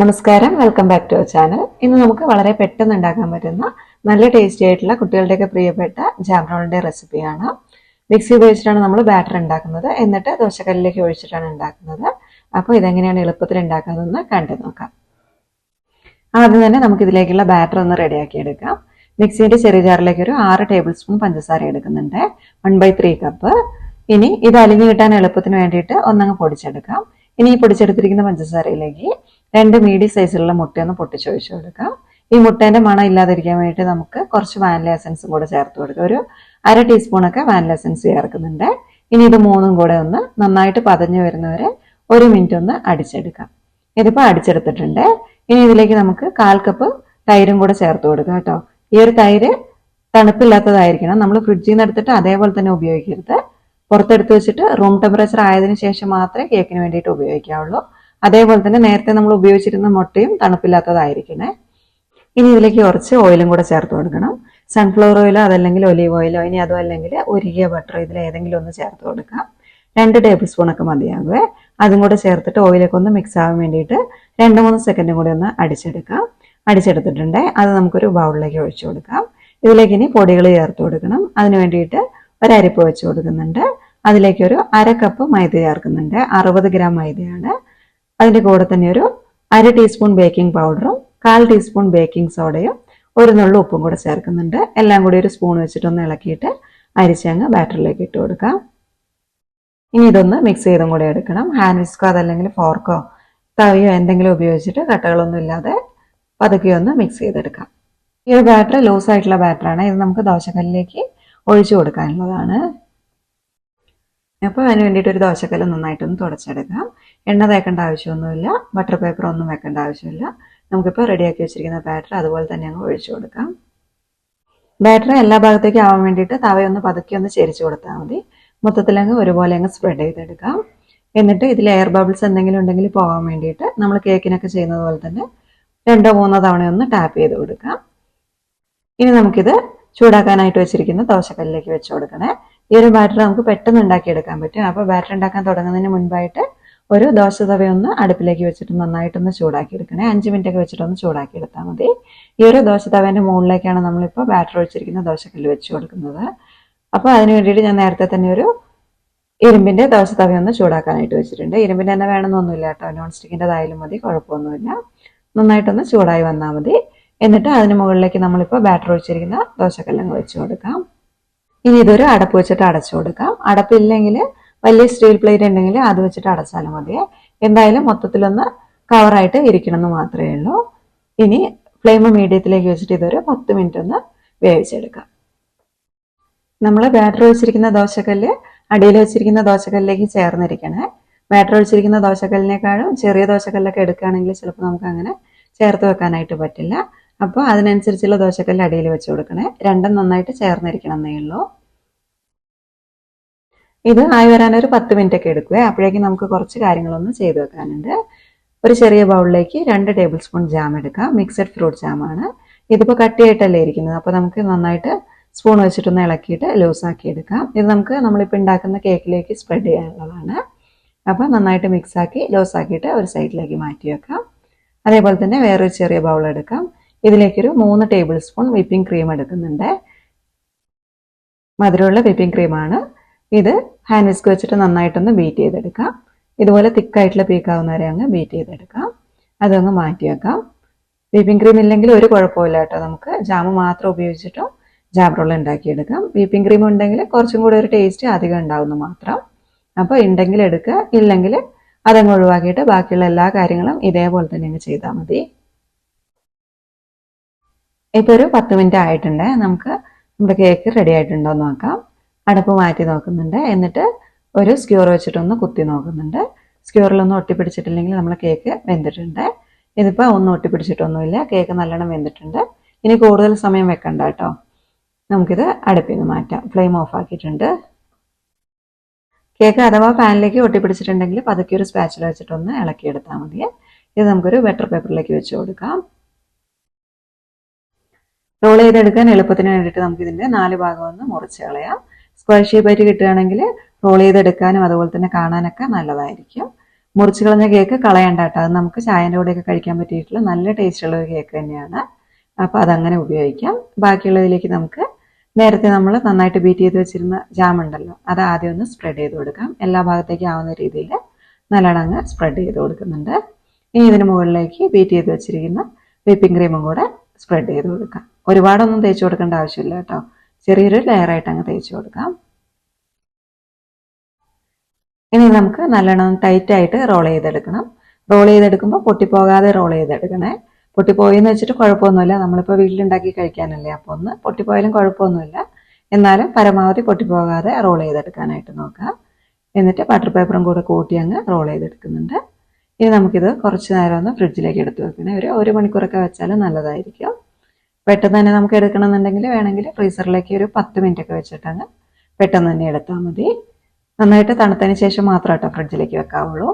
നമസ്കാരം, welcome back to our channel. ഇന്ന് നമുക്ക് വളരെ പെട്ടെന്ന് ഉണ്ടാക്കാൻ പറ്റുന്ന നല്ല ടേസ്റ്റി ആയിട്ടുള്ള കുട്ടികളുടെയൊക്കെ പ്രിയപ്പെട്ട ജാം റോളിന്റെ റെസിപ്പിയാണ്. മിക്സി ഉപയോഗിച്ചിട്ടാണ് നമ്മൾ ബാറ്റർ ഉണ്ടാക്കുന്നത്, എന്നിട്ട് ദോശക്കല്ലിലേക്ക് ഒഴിച്ചിട്ടാണ് ഉണ്ടാക്കുന്നത്. അപ്പോൾ ഇതെങ്ങനെയാണ് എളുപ്പത്തിൽ ഉണ്ടാക്കുന്നതെന്ന് കണ്ടു നോക്കാം. ആദ്യം തന്നെ നമുക്ക് ഇതിലേക്കുള്ള ബാറ്റർ ഒന്ന് റെഡിയാക്കി എടുക്കാം. മിക്സിയുടെ ചെറിയ ജാറിലേക്ക് ഒരു 6 ടേബിൾ സ്പൂൺ പഞ്ചസാര എടുക്കുന്നുണ്ട്, 1/3 കപ്പ്. ഇനി ഇത് അലിഞ്ഞു കിട്ടാൻ എളുപ്പത്തിന് വേണ്ടിയിട്ട് ഒന്നങ്ങ് പൊടിച്ചെടുക്കാം. ഇനി ഈ പൊടിച്ചെടുത്തിരിക്കുന്ന പഞ്ചസാരയിലേക്ക് 2 മീഡിയം സൈസിലുള്ള മുട്ടയൊന്ന് പൊട്ടിച്ചൊഴിച്ചു കൊടുക്കാം. ഈ മുട്ടേന്റെ മണം ഇല്ലാതിരിക്കാൻ വേണ്ടിയിട്ട് നമുക്ക് കുറച്ച് വാനില എസൻസും കൂടെ ചേർത്ത് കൊടുക്കാം. ഒരു 1/2 ടീസ്പൂണൊക്കെ വാനില എസൻസ് ചേർക്കുന്നുണ്ട്. ഇനി ഇത് മൂന്നും കൂടെ ഒന്ന് നന്നായിട്ട് പതഞ്ഞു വരുന്നവരെ 1 മിനിറ്റ് ഒന്ന് അടിച്ചെടുക്കാം. ഇതിപ്പോൾ അടിച്ചെടുത്തിട്ടുണ്ട്. ഇനി ഇതിലേക്ക് നമുക്ക് 1/4 കപ്പ് തൈരും കൂടെ ചേർത്ത് കൊടുക്കാം കേട്ടോ. ഈ ഒരു തൈര് തണുപ്പില്ലാത്തതായിരിക്കണം. നമ്മൾ ഫ്രിഡ്ജിൽ നിന്ന് എടുത്തിട്ട് അതേപോലെ തന്നെ ഉപയോഗിക്കരുത്. പുറത്തെടുത്ത് വെച്ചിട്ട് റൂം ടെമ്പറേച്ചർ ആയതിനു ശേഷം മാത്രമേ കേക്കിന് വേണ്ടിയിട്ട് ഉപയോഗിക്കാവുള്ളൂ. അതേപോലെ തന്നെ നേരത്തെ നമ്മൾ ഉപയോഗിച്ചിരുന്ന മുട്ടയും തണുപ്പില്ലാത്തതായിരിക്കണേ. ഇനി ഇതിലേക്ക് കുറച്ച് ഓയിലും കൂടെ ചേർത്ത് കൊടുക്കണം. സൺഫ്ലവർ ഓയിലോ അതല്ലെങ്കിൽ ഒലീവ് ഓയിലോ, ഇനി അതും അല്ലെങ്കിൽ ഉരുകിയ ബട്ടർ, ഇതിൽ ഏതെങ്കിലും ഒന്ന് ചേർത്ത് കൊടുക്കാം. 2 ടേബിൾ സ്പൂണൊക്കെ മതിയാകുമേ. അതും കൂടെ ചേർത്തിട്ട് ഓയിലൊക്കെ ഒന്ന് മിക്സ് ആവാൻ വേണ്ടിയിട്ട് 2-3 സെക്കൻഡും കൂടി ഒന്ന് അടിച്ചെടുക്കാം. അടിച്ചെടുത്തിട്ടുണ്ട്. അത് നമുക്കൊരു ബൗളിലേക്ക് ഒഴിച്ചു കൊടുക്കാം. ഇതിലേക്ക് ഇനി പൊടികൾ ചേർത്ത് കൊടുക്കണം. അതിന് വേണ്ടിയിട്ട് ഒരു അരിപ്പ് വെച്ച് കൊടുക്കുന്നുണ്ട്. അതിലേക്ക് ഒരു 1/2 കപ്പ് മൈദ ചേർക്കുന്നുണ്ട്. 60 ഗ്രാം മൈദയാണ്. അതിൻ്റെ കൂടെ തന്നെ ഒരു 1/2 ടീസ്പൂൺ ബേക്കിംഗ് പൗഡറും 1/4 ടീസ്പൂൺ ബേക്കിംഗ് സോഡയും ഒരു നുള്ളു ഉപ്പും കൂടെ ചേർക്കുന്നുണ്ട്. എല്ലാം കൂടി ഒരു സ്പൂൺ വെച്ചിട്ടൊന്ന് ഇളക്കിയിട്ട് അരിച്ചങ്ങ് ബാറ്ററിലേക്ക് ഇട്ട് കൊടുക്കാം. ഇനി ഇതൊന്ന് മിക്സ് ചെയ്തും കൂടെ എടുക്കണം. ഹാൻഡ് വിസ്കോ അതല്ലെങ്കിൽ ഫോർക്കോ തവിയോ എന്തെങ്കിലും ഉപയോഗിച്ചിട്ട് കട്ടകളൊന്നും ഇല്ലാതെ പതുക്കെ ഒന്ന് മിക്സ് ചെയ്തെടുക്കാം. ഈ ഒരു ബാറ്റർ ലൂസ് ആയിട്ടുള്ള ബാറ്ററാണ്. ഇത് നമുക്ക് ദോശക്കല്ലിലേക്ക് ഒഴിച്ചു കൊടുക്കാനുള്ളതാണ്. അപ്പോൾ അതിന് വേണ്ടിയിട്ട് ഒരു ദോശക്കല്ല് നന്നായിട്ടൊന്ന് തുടച്ചെടുക്കാം. എണ്ണ തേക്കേണ്ട ആവശ്യമൊന്നുമില്ല, ബട്ടർ പേപ്പർ ഒന്നും വെക്കേണ്ട ആവശ്യമില്ല. നമുക്കിപ്പോൾ റെഡിയാക്കി വെച്ചിരിക്കുന്ന ബാറ്റർ അതുപോലെ തന്നെ അങ്ങ് ഒഴിച്ചു കൊടുക്കാം. ബാറ്റർ എല്ലാ ഭാഗത്തേക്കും ആവാൻ വേണ്ടിയിട്ട് തവയൊന്ന് പതുക്കെ ഒന്ന് ചെരിച്ചു കൊടുത്താൽ മതി. മൊത്തത്തിലങ്ങ് ഒരുപോലെ അങ്ങ് സ്പ്രെഡ് ചെയ്തെടുക്കാം. എന്നിട്ട് ഇതിൽ എയർ ബബിൾസ് എന്തെങ്കിലും ഉണ്ടെങ്കിൽ പോകാൻ വേണ്ടിയിട്ട് നമ്മൾ കേക്കിനൊക്കെ ചെയ്യുന്നത് പോലെ തന്നെ 2-3 തവണയൊന്ന് ടാപ്പ് ചെയ്ത് കൊടുക്കാം. ഇനി നമുക്കിത് ചൂടാക്കാനായിട്ട് വെച്ചിരിക്കുന്ന ദോശക്കല്ലിലേക്ക് വെച്ച് കൊടുക്കണേ. ഈ ഒരു ബാറ്റർ നമുക്ക് പെട്ടെന്ന് ഉണ്ടാക്കിയെടുക്കാൻ പറ്റും. അപ്പോൾ ബാറ്റർ ഉണ്ടാക്കാൻ തുടങ്ങുന്നതിന് മുൻപായിട്ട് ഒരു ദോശ തവയൊന്ന് അടുപ്പിലേക്ക് വെച്ചിട്ട് നന്നായിട്ടൊന്ന് ചൂടാക്കി എടുക്കണേ. 5 മിനിറ്റ് ഒക്കെ വെച്ചിട്ടൊന്ന് ചൂടാക്കി എടുത്താൽ മതി. ഈ ഒരു ദോശ തവേൻ്റെ മുകളിലേക്കാണ് നമ്മളിപ്പോൾ ബാറ്റർ ഒഴിച്ചിരിക്കുന്ന ദോശക്കല്ല് വെച്ച് കൊടുക്കുന്നത്. അപ്പോൾ അതിന് വേണ്ടിയിട്ട് ഞാൻ നേരത്തെ തന്നെ ഒരു ഇരുമ്പിൻ്റെ ദോശ തവയൊന്ന് ചൂടാക്കാനായിട്ട് വെച്ചിട്ടുണ്ട്. ഇരുമ്പിൻ്റെ തന്നെ വേണമെന്നൊന്നുമില്ല കേട്ടോ, നോൺ സ്റ്റിക്കിൻ്റെതായാലും മതി, കുഴപ്പമൊന്നുമില്ല. നന്നായിട്ടൊന്ന് ചൂടായി വന്നാൽ മതി. എന്നിട്ട് അതിന് മുകളിലേക്ക് നമ്മളിപ്പോൾ ബാറ്റർ ഒഴിച്ചിരിക്കുന്ന ദോശക്കല്ലങ്ങ് വെച്ച് കൊടുക്കാം. ഇനി ഇതൊരു അടപ്പ് വെച്ചിട്ട് അടച്ചു കൊടുക്കാം. അടപ്പില്ലെങ്കിൽ വലിയ സ്റ്റീൽ പ്ലേറ്റ് ഉണ്ടെങ്കിൽ അത് വെച്ചിട്ട് അടച്ചാലും മതി. എന്തായാലും മൊത്തത്തിലൊന്ന് കവറായിട്ട് ഇരിക്കണമെന്ന് മാത്രമേ ഉള്ളൂ. ഇനി ഫ്ലെയിം മീഡിയത്തിലേക്ക് വെച്ചിട്ട് ഇതൊരു 10 മിനിറ്റ് ഒന്ന് വേവിച്ചെടുക്കാം. നമ്മൾ ബാറ്റർ വെച്ചിരിക്കുന്ന ദോശക്കല്ല് അടിയിൽ വെച്ചിരിക്കുന്ന ദോശക്കല്ലിലേക്ക് ചേർന്നിരിക്കണേ. ബാറ്റർ ഒഴിച്ചിരിക്കുന്ന ദോശക്കല്ലിനേക്കാളും ചെറിയ ദോശക്കല്ലൊക്കെ എടുക്കുകയാണെങ്കിൽ ചിലപ്പോൾ നമുക്ക് അങ്ങനെ ചേർത്ത് വെക്കാനായിട്ട് പറ്റില്ല. അപ്പോൾ അതിനനുസരിച്ചുള്ള ദോശക്കല്ല് അടിയിൽ വെച്ച് കൊടുക്കണേ. രണ്ടും നന്നായിട്ട് ചേർന്നിരിക്കണം എന്നേ ഉള്ളൂ. ഇത് ആയി വരാനൊരു 10 മിനിറ്റ് ഒക്കെ എടുക്കുക. അപ്പോഴേക്കും നമുക്ക് കുറച്ച് കാര്യങ്ങളൊന്നും ചെയ്തു വെക്കാനുണ്ട്. ഒരു ചെറിയ ബൗളിലേക്ക് 2 ടേബിൾ സ്പൂൺ ജാം എടുക്കാം. മിക്സഡ് ഫ്രൂട്ട് ജാമാണ്. ഇതിപ്പോൾ കട്ടിയായിട്ടല്ലേ ഇരിക്കുന്നത്, അപ്പോൾ നമുക്ക് നന്നായിട്ട് സ്പൂൺ വെച്ചിട്ടൊന്ന് ഇളക്കിയിട്ട് ലൂസാക്കി എടുക്കാം. ഇത് നമ്മളിപ്പോൾ ഉണ്ടാക്കുന്ന കേക്കിലേക്ക് സ്പ്രെഡ് ചെയ്യാനുള്ളതാണ്. അപ്പോൾ നന്നായിട്ട് മിക്സാക്കി ലൂസാക്കിയിട്ട് ഒരു സൈഡിലേക്ക് മാറ്റി വെക്കാം. അതേപോലെ തന്നെ വേറൊരു ചെറിയ ബൗൾ എടുക്കാം. ഇതിലേക്കൊരു 3 ടേബിൾ സ്പൂൺ വിപ്പിംഗ് ക്രീം എടുക്കുന്നുണ്ട്. മധുരമുള്ള വിപ്പിംഗ് ക്രീമാണ്. ഇത് ഹാൻഡ് വിസ്ക് വെച്ചിട്ട് നന്നായിട്ടൊന്ന് ബീറ്റ് ചെയ്തെടുക്കാം. ഇതുപോലെ തിക്കായിട്ടുള്ള പീക്കാവുന്നവരെ അങ്ങ് ബീറ്റ് ചെയ്തെടുക്കാം. അതങ്ങ് മാറ്റി വെക്കാം. വിപ്പിംഗ് ക്രീം ഇല്ലെങ്കിൽ ഒരു കുഴപ്പമില്ല കേട്ടോ, നമുക്ക് ജാമ് മാത്രം ഉപയോഗിച്ചിട്ടോ ജാം റോൾ ഉണ്ടാക്കിയെടുക്കാം. വിപ്പിംഗ് ക്രീം ഉണ്ടെങ്കിൽ കുറച്ചും കൂടി ഒരു ടേസ്റ്റ് അധികം ഉണ്ടാവുന്നു മാത്രം. അപ്പോൾ ഉണ്ടെങ്കിൽ എടുക്കുക, ഇല്ലെങ്കിൽ അതങ്ങ് ഒഴിവാക്കിയിട്ട് ബാക്കിയുള്ള എല്ലാ കാര്യങ്ങളും ഇതേപോലെ തന്നെ അങ്ങ് ചെയ്താൽ മതി. ഇപ്പോൾ ഒരു 10 മിനിറ്റ് ആയിട്ടുണ്ട്. നമുക്ക് നമ്മുടെ കേക്ക് റെഡി ആയിട്ടുണ്ടോ എന്ന് നോക്കാം. അടപ്പ് മാറ്റി നോക്കുന്നുണ്ട്. എന്നിട്ട് ഒരു സ്ക്യൂർ വെച്ചിട്ടൊന്ന് കുത്തി നോക്കുന്നുണ്ട്. സ്ക്യൂറിലൊന്നും ഒട്ടിപ്പിടിച്ചിട്ടില്ലെങ്കിൽ നമ്മളെ കേക്ക് വെന്തിട്ടുണ്ട്. ഇതിപ്പോൾ ഒന്നും ഒട്ടിപ്പിടിച്ചിട്ടൊന്നുമില്ല, കേക്ക് നല്ലോണം വെന്തിട്ടുണ്ട്. ഇനി കൂടുതൽ സമയം വെക്കണ്ട കേട്ടോ. നമുക്കിത് അടുപ്പിൽ നിന്ന് മാറ്റാം. ഫ്ലെയിം ഓഫ് ആക്കിയിട്ടുണ്ട്. കേക്ക് അഥവാ പാനിലേക്ക് ഒട്ടിപ്പിടിച്ചിട്ടുണ്ടെങ്കിൽ പതുക്കെ ഒരു സ്പാച്ചില വെച്ചിട്ടൊന്ന് ഇളക്കിയെടുത്താൽ മതി. ഇത് നമുക്കൊരു ബട്ടർ പേപ്പറിലേക്ക് വെച്ച് കൊടുക്കാം. റോൾ ചെയ്തെടുക്കാൻ എളുപ്പത്തിന് വേണ്ടിയിട്ട് നമുക്കിതിൻ്റെ 4 ഭാഗം ഒന്ന് മുറിച്ച് കളയാം. സ്ക്വയർ ഷേപ്പായിട്ട് കിട്ടുകയാണെങ്കിൽ റോൾ ചെയ്തെടുക്കാനും അതുപോലെ തന്നെ കാണാനൊക്കെ നല്ലതായിരിക്കും. മുറിച്ച് കളഞ്ഞ കേക്ക് കളയണ്ട കേട്ടോ. അത് നമുക്ക് ചായൻ്റെ കൂടെയൊക്കെ കഴിക്കാൻ പറ്റിയിട്ടുള്ള നല്ല ടേസ്റ്റുള്ള ഒരു കേക്ക് തന്നെയാണ്. അപ്പോൾ അതങ്ങനെ ഉപയോഗിക്കാം. ബാക്കിയുള്ളതിലേക്ക് നമുക്ക് നേരത്തെ നമ്മൾ നന്നായിട്ട് ബീറ്റ് ചെയ്ത് വെച്ചിരുന്ന ജാം ഉണ്ടല്ലോ, അത് ആദ്യം ഒന്ന് സ്പ്രെഡ് ചെയ്ത് കൊടുക്കാം. എല്ലാ ഭാഗത്തേക്കും ആവുന്ന രീതിയിൽ നല്ലോണം അങ്ങ് സ്പ്രെഡ് ചെയ്ത് കൊടുക്കുന്നുണ്ട്. ഇനി ഇതിന് മുകളിലേക്ക് ബീറ്റ് ചെയ്ത് വെച്ചിരിക്കുന്ന വിപ്പിംഗ് ക്രീമും കൂടെ സ്പ്രെഡ് ചെയ്ത് കൊടുക്കാം. ഒരുപാടൊന്നും തേച്ച് കൊടുക്കേണ്ട ആവശ്യമില്ല കേട്ടോ. ചെറിയൊരു ലെയറായിട്ട് അങ്ങ് തേച്ച് കൊടുക്കാം. ഇനി നമുക്ക് നല്ലോണം ടൈറ്റായിട്ട് റോൾ ചെയ്തെടുക്കണം. റോൾ ചെയ്തെടുക്കുമ്പോൾ പൊട്ടിപ്പോകാതെ റോൾ ചെയ്തെടുക്കണേ. പൊട്ടിപ്പോയെന്ന് വെച്ചിട്ട് കുഴപ്പമൊന്നുമില്ല, നമ്മളിപ്പോൾ വീട്ടിലുണ്ടാക്കി കഴിക്കാനല്ലേ, അപ്പോൾ ഒന്ന് പൊട്ടിപ്പോയാലും കുഴപ്പമൊന്നുമില്ല. എന്നാലും പരമാവധി പൊട്ടിപ്പോകാതെ റോൾ ചെയ്തെടുക്കാനായിട്ട് നോക്കാം. എന്നിട്ട് ബട്ടർ പേപ്പറും കൂടെ കൂട്ടി അങ്ങ് റോൾ ചെയ്തെടുക്കുന്നുണ്ട്. ഇനി നമുക്കിത് കുറച്ച് നേരം ഒന്ന് ഫ്രിഡ്ജിലേക്ക് എടുത്ത് വെക്കണേ. ഒരു മണിക്കൂറൊക്കെ വെച്ചാൽ നല്ലതായിരിക്കും. പെട്ടെന്ന് തന്നെ നമുക്ക് എടുക്കണമെന്നുണ്ടെങ്കിൽ വേണമെങ്കിൽ ഫ്രീസറിലേക്ക് ഒരു 10 മിനിറ്റ് ഒക്കെ വെച്ചിട്ടങ്ങ് പെട്ടെന്ന് തന്നെ എടുത്താൽ മതി. നന്നായിട്ട് തണുത്തതിന് ശേഷം മാത്രം കേട്ടോ ഫ്രിഡ്ജിലേക്ക് വെക്കാവുള്ളൂ.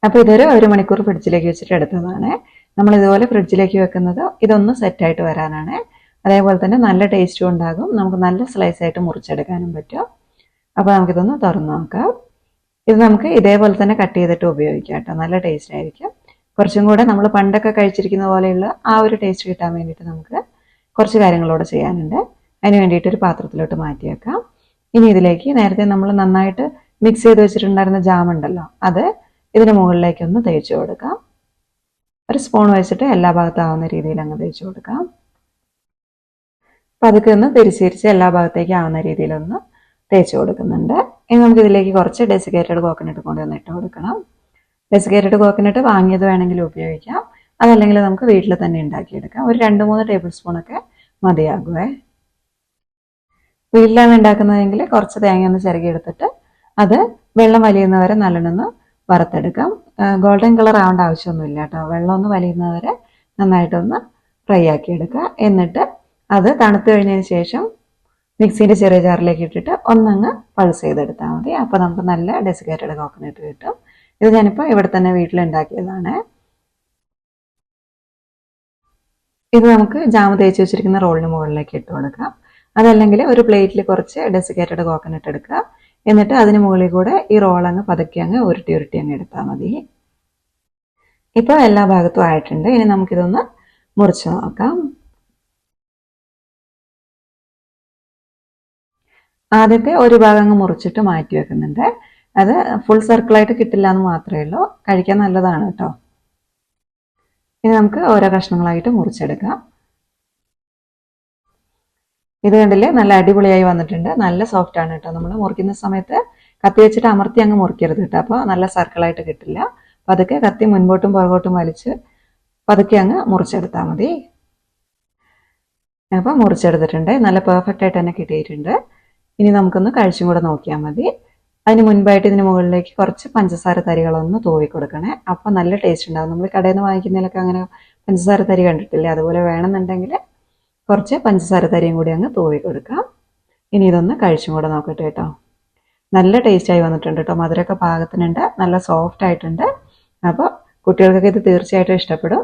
അപ്പോൾ ഇതൊരു 1 മണിക്കൂർ ഫ്രിഡ്ജിലേക്ക് വെച്ചിട്ട് എടുത്തതാണ്. നമ്മൾ ഇതുപോലെ ഫ്രിഡ്ജിലേക്ക് വെക്കുന്നത് ഇതൊന്ന് സെറ്റായിട്ട് വരാനാണ്. അതേപോലെ തന്നെ നല്ല ടേസ്റ്റും ഉണ്ടാകും, നമുക്ക് നല്ല സ്ലൈസ് ആയിട്ട് മുറിച്ചെടുക്കാനും പറ്റും. അപ്പോൾ നമുക്കിതൊന്ന് തുറന്ന് നോക്കാം. ഇത് നമുക്ക് ഇതേപോലെ തന്നെ കട്ട് ചെയ്തിട്ട് ഉപയോഗിക്കാം കേട്ടോ, നല്ല ടേസ്റ്റ് ആയിരിക്കും. കുറച്ചും കൂടെ നമ്മൾ പണ്ടൊക്കെ കഴിച്ചിരിക്കുന്ന പോലെയുള്ള ആ ഒരു ടേസ്റ്റ് കിട്ടാൻ വേണ്ടിയിട്ട് നമുക്ക് കുറച്ച് കാര്യങ്ങളോട് ചെയ്യാനുണ്ട്. അതിന് വേണ്ടിയിട്ട് ഒരു പാത്രത്തിലോട്ട് മാറ്റി വെക്കാം. ഇനി ഇതിലേക്ക് നേരത്തെ നമ്മൾ നന്നായിട്ട് മിക്സ് ചെയ്ത് വെച്ചിട്ടുണ്ടായിരുന്ന ജാം ഉണ്ടല്ലോ, അത് ഇതിന് മുകളിലേക്കൊന്ന് തേച്ച് കൊടുക്കാം. ഒരു സ്പൂൺ വെച്ചിട്ട് എല്ലാ ഭാഗത്താവുന്ന രീതിയിൽ അങ്ങ് തേച്ച് കൊടുക്കാം. അപ്പം അതൊക്കെ ഒന്ന് തിരിച്ച് എല്ലാ ഭാഗത്തേക്കും ആവുന്ന രീതിയിലൊന്ന് തേച്ച് കൊടുക്കുന്നുണ്ട്. ഇനി നമുക്ക് ഇതിലേക്ക് കുറച്ച് ഡെസിക്കേറ്റഡ് കോക്കനട്ട് കൊണ്ടുവന്ന് ഇട്ട് കൊടുക്കണം. ഡെസിക്കേറ്റഡ് കോക്കനട്ട് വാങ്ങിയത് വേണമെങ്കിൽ ഉപയോഗിക്കാം, അതല്ലെങ്കിൽ നമുക്ക് വീട്ടിൽ തന്നെ ഉണ്ടാക്കിയെടുക്കാം. ഒരു 2-3 ടേബിൾ സ്പൂണൊക്കെ മതിയാകുമേ. വീട്ടിലാണ് ഉണ്ടാക്കുന്നതെങ്കിൽ കുറച്ച് തേങ്ങ ഒന്ന് ചിരകി എടുത്തിട്ട് അത് വെള്ളം വലിയുന്നവരെ നല്ലോണം വറുത്തെടുക്കാം. ഗോൾഡൻ കളർ ആവേണ്ട ആവശ്യമൊന്നുമില്ല കേട്ടോ. വെള്ളം ഒന്ന് വലിയുന്നവരെ നന്നായിട്ടൊന്ന് ഫ്രൈ ആക്കി എടുക്കുക. എന്നിട്ട് അത് തണുത്ത് കഴിഞ്ഞതിന് ശേഷം മിക്സിൻ്റെ ചെറിയ ജാറിലേക്ക് ഇട്ടിട്ട് ഒന്നങ്ങ് പൾസ് ചെയ്തെടുത്താൽ മതി. അപ്പോൾ നമുക്ക് നല്ല ഡെസിക്കേറ്റഡ് കോക്കനട്ട് കിട്ടും. ഇത് ഞാനിപ്പോൾ ഇവിടെ തന്നെ വീട്ടിലുണ്ടാക്കിയതാണ്. ഇത് നമുക്ക് ജാം തേച്ച് വെച്ചിരിക്കുന്ന റോളിന് മുകളിലേക്ക് ഇട്ട് കൊടുക്കാം. അതല്ലെങ്കിൽ ഒരു പ്ലേറ്റിൽ കുറച്ച് ഡെസിക്കേറ്റഡ് കോക്കനട്ട് എടുക്കുക. എന്നിട്ട് അതിന് മുകളിൽ കൂടെ ഈ റോൾ അങ്ങ് പതുക്കി അങ്ങ് ഉരുട്ടി അങ്ങ് എടുത്താൽ മതി. ഇപ്പോൾ എല്ലാ ഭാഗത്തും ആയിട്ടുണ്ട്. ഇനി നമുക്കിതൊന്ന് മുറിച്ച് നോക്കാം. ആദ്യത്തെ ഒരു ഭാഗം അങ്ങ് മുറിച്ചിട്ട് മാറ്റി വെക്കുന്നുണ്ട്. അത് ഫുൾ സർക്കിളായിട്ട് കിട്ടില്ല എന്ന് മാത്രമേ ഉള്ളൂ, കഴിക്കാൻ നല്ലതാണ് കേട്ടോ. ഇനി നമുക്ക് ഓരോ കഷ്ണങ്ങളായിട്ട് മുറിച്ചെടുക്കാം. ഇത് കണ്ടില്ലേ, നല്ല അടിപൊളിയായി വന്നിട്ടുണ്ട്. നല്ല സോഫ്റ്റ് ആണ് കേട്ടോ. നമ്മൾ മുറിക്കുന്ന സമയത്ത് കത്തി വെച്ചിട്ട് അമർത്തി അങ്ങ് മുറിക്കരുത് കേട്ടോ, അപ്പോൾ നല്ല സർക്കിളായിട്ട് കിട്ടില്ല. പതുക്കെ കത്തി മുൻപോട്ടും പുറകോട്ടും വലിച്ച് പതുക്കെ അങ്ങ് മുറിച്ചെടുത്താൽ മതി. അപ്പോൾ മുറിച്ചെടുത്തിട്ടുണ്ട്, നല്ല പെർഫെക്റ്റ് ആയിട്ട് തന്നെ കിട്ടിയിട്ടുണ്ട്. ഇനി നമുക്കൊന്ന് കഴിച്ചും കൂടെ നോക്കിയാൽ മതി. അതിന് മുൻപായിട്ട് ഇതിന് മുകളിലേക്ക് കുറച്ച് പഞ്ചസാര തരികളൊന്ന് തൂവി കൊടുക്കണേ. അപ്പോൾ നല്ല ടേസ്റ്റ് ഉണ്ടാകും. നമ്മൾ കടയിൽ നിന്ന് വാങ്ങിക്കുന്നതിലൊക്കെ അങ്ങനെ പഞ്ചസാര തരി കണ്ടിട്ടില്ലേ, അതുപോലെ വേണമെന്നുണ്ടെങ്കിൽ കുറച്ച് പഞ്ചസാര തരിയും കൂടി അങ്ങ് തൂവി കൊടുക്കാം. ഇനി ഇതൊന്ന് കഴിച്ചും കൂടെ നോക്കട്ടെ കേട്ടോ. നല്ല ടേസ്റ്റായി വന്നിട്ടുണ്ട് കേട്ടോ. മധുരമൊക്കെ പാകത്തിനുണ്ട്, നല്ല സോഫ്റ്റ് ആയിട്ടുണ്ട്. അപ്പോൾ കുട്ടികൾക്കൊക്കെ ഇത് തീർച്ചയായിട്ടും ഇഷ്ടപ്പെടും.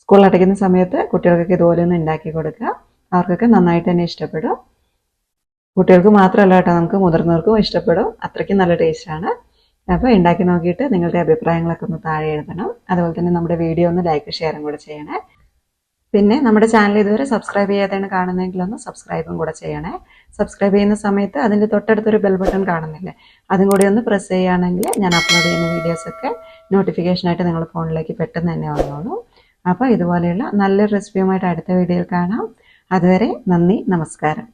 സ്കൂളിൽ അടയ്ക്കുന്ന സമയത്ത് കുട്ടികൾക്കൊക്കെ ഇതുപോലെ ഒന്ന് ഉണ്ടാക്കി കൊടുക്കുക. അവർക്കൊക്കെ നന്നായിട്ട് തന്നെ ഇഷ്ടപ്പെടും. കുട്ടികൾക്ക് മാത്രമല്ല കേട്ടോ, നമുക്ക് മുതിർന്നവർക്കും ഇഷ്ടപ്പെടും. അത്രയ്ക്കും നല്ല ടേസ്റ്റാണ്. അപ്പോൾ ഉണ്ടാക്കി നോക്കിയിട്ട് നിങ്ങളുടെ അഭിപ്രായങ്ങളൊക്കെ ഒന്ന് താഴെ എഴുതണം. അതുപോലെ തന്നെ നമ്മുടെ വീഡിയോ ഒന്ന് ലൈക്ക് ഷെയറും കൂടെ ചെയ്യണേ. പിന്നെ നമ്മുടെ ചാനൽ ഇതുവരെ സബ്സ്ക്രൈബ് ചെയ്യാതെയാണ് കാണുന്നതെങ്കിൽ ഒന്ന് സബ്സ്ക്രൈബും കൂടെ ചെയ്യണേ. സബ്സ്ക്രൈബ് ചെയ്യുന്ന സമയത്ത് അതിൻ്റെ തൊട്ടടുത്തൊരു ബെൽ ബട്ടൺ കാണുന്നില്ലേ, അതും കൂടി ഒന്ന് പ്രസ് ചെയ്യുകയാണെങ്കിൽ ഞാൻ അപ്ലോഡ് ചെയ്യുന്ന വീഡിയോസൊക്കെ നോട്ടിഫിക്കേഷനായിട്ട് നിങ്ങളുടെ ഫോണിലേക്ക് പെട്ടെന്ന് തന്നെ വന്നോളൂ. അപ്പോൾ ഇതുപോലെയുള്ള നല്ലൊരു റെസിപ്പിയുമായിട്ട് അടുത്ത വീഡിയോയിൽ കാണാം. അതുവരെ നന്ദി, നമസ്കാരം.